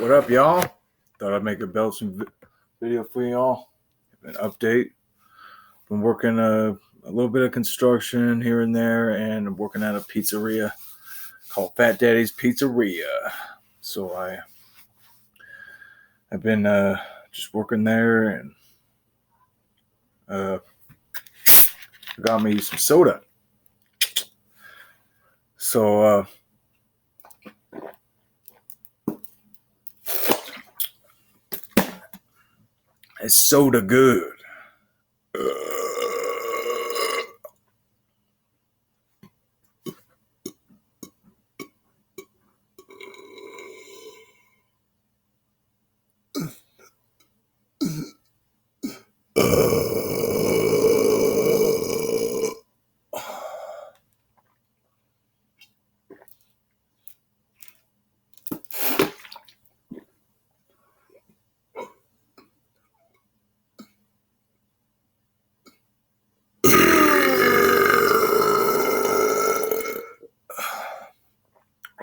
What up, y'all? Thought I'd make a Belch video for y'all. An update. Been working a little bit of construction here and there, and I'm working at a pizzeria called Fat Daddy's Pizzeria. So I've been just working there, and got me some soda. So it's soda good.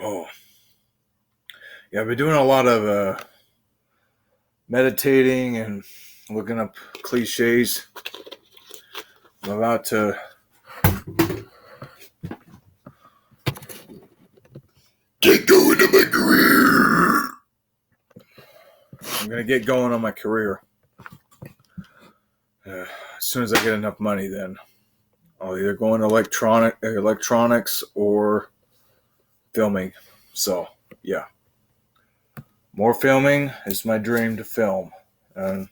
Oh, yeah, I've been doing a lot of meditating and looking up cliches. I'm about to get going on my career. I'm going to get going on my career. As soon as I get enough money, then I'll either go into electronics or filming. So, yeah. More filming is my dream to film. And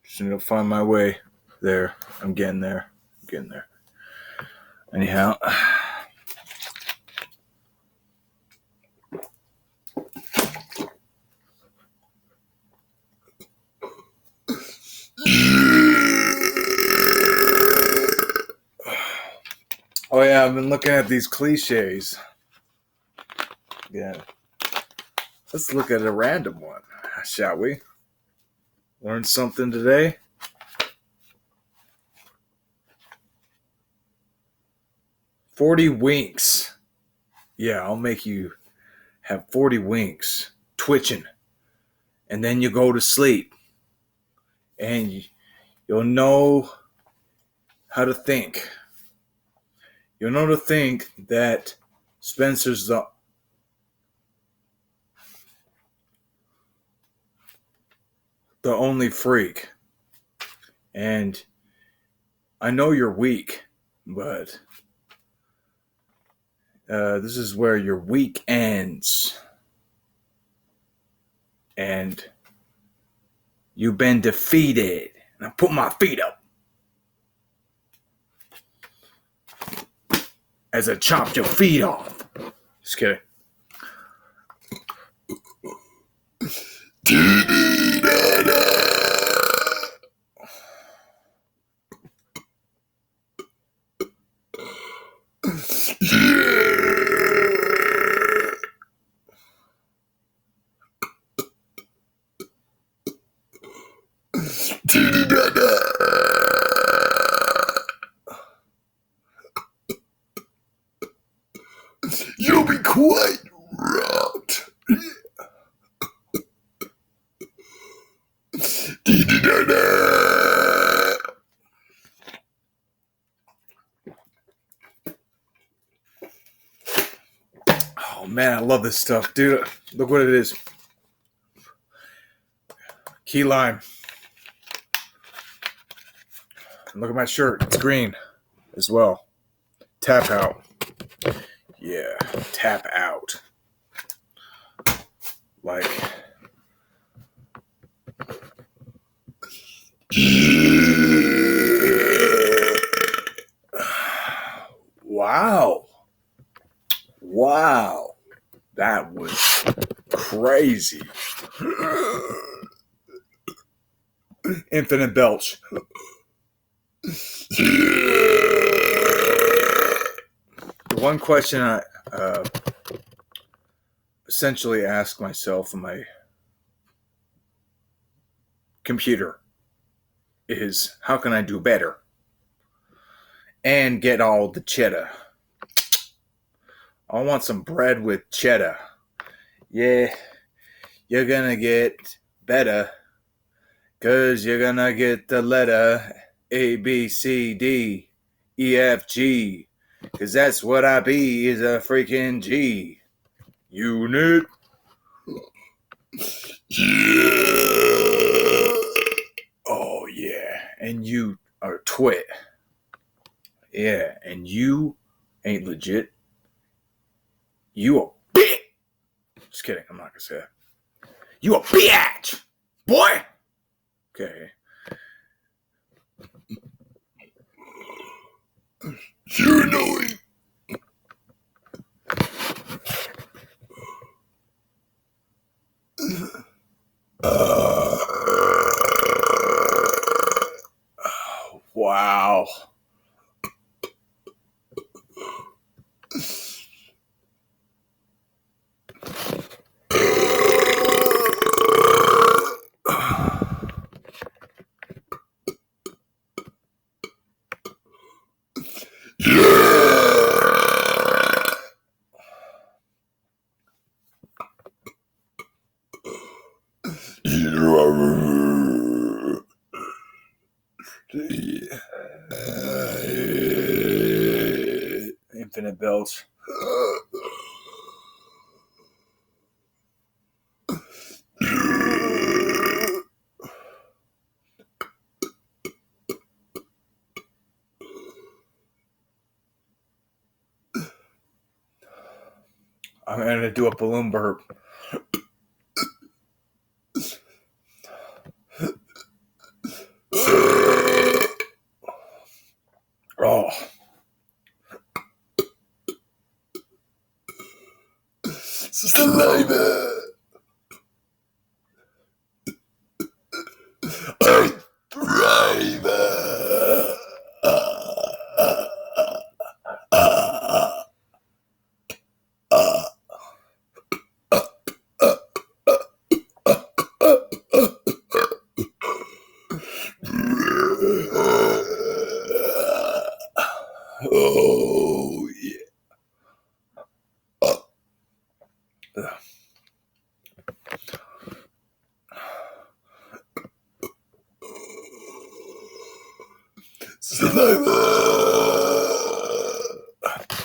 just need to find my way there. I'm getting there. Anyhow. Oh yeah, I've been looking at these cliches. Yeah. Let's look at a random one, shall we? Learn something today? $40 winks. Yeah, I'll make you have 40 winks, twitching. And then you go to sleep. And you'll know how to think. You'll know to think that Spencer's the only freak. And I know you're weak, but this is where your week ends. And you've been defeated. And I put my feet up as I chopped your feet off. Just kidding. You'll be quite right. Oh man, I love this stuff, dude. Look what it is. Key lime. Look at my shirt. It's green as well. Tap out. Yeah, tap out. Like. Wow. That was crazy. Infinite Belch. The one question I essentially ask myself in my computer is, how can I do better and get all the cheddar? I want some bread with cheddar. Yeah, you're gonna get better. Cause you're gonna get the letter A, B, C, D, E, F, G. Cause that's what I be, is a freaking G. Unit. Yeah. Oh, yeah. And you are twit. Yeah. And you ain't legit. You a bitch. Just kidding. I'm not gonna say that. You a bitch. Boy. Okay. You're annoying. Wow. Infinite Belch. I'm gonna do a balloon burp. Oh. Saliva. I thrive. Oh, yeah. Saliva.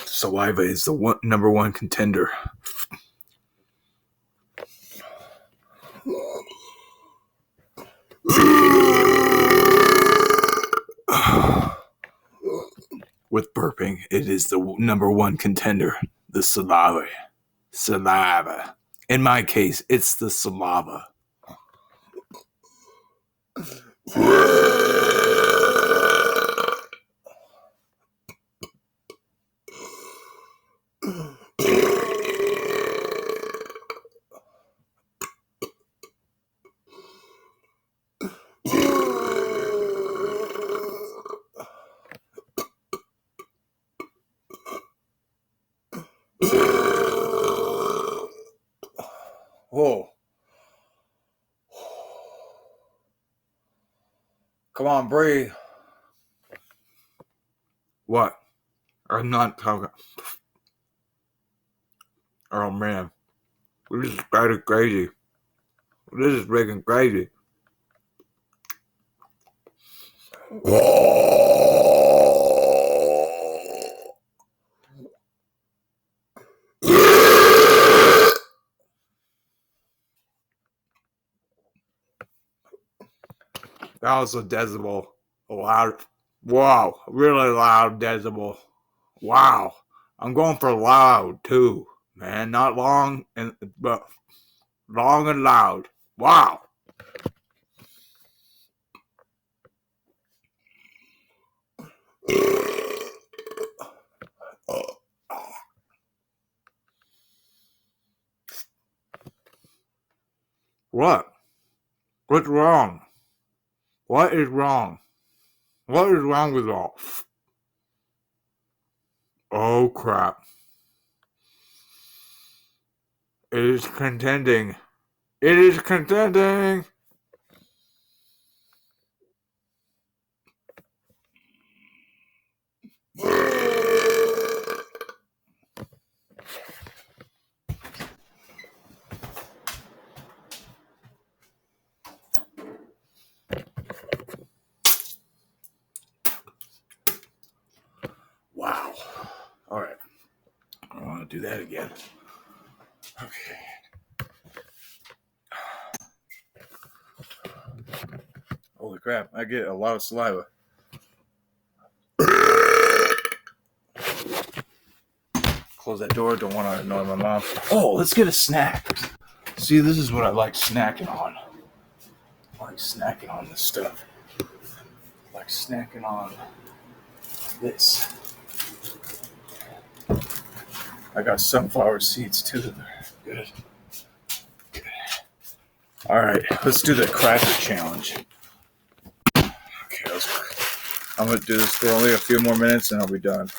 Saliva is the number one contender. With burping, it is the number one contender. The saliva. Saliva. In my case, it's the saLAVA. Whoa. Come on, breathe. What? I'm not talking. Oh, man. This is kind of crazy. This is freaking crazy. That was a decibel. A loud. Wow. Really loud decibel. Wow. I'm going for loud, too. Man, not long, but long and loud. Wow. What? What's wrong? What is wrong? What is wrong with all? Oh, crap. It is contending. It is contending. do that again. Okay. Holy crap, I get a lot of saliva. Close that door, don't want to annoy my mom. Oh, let's get a snack. See, this is what I like snacking on. I like snacking on this stuff. I like snacking on this. I got sunflower seeds too. They're good. All right, let's do the cracker challenge. Okay, I'm going to do this for only a few more minutes and I'll be done.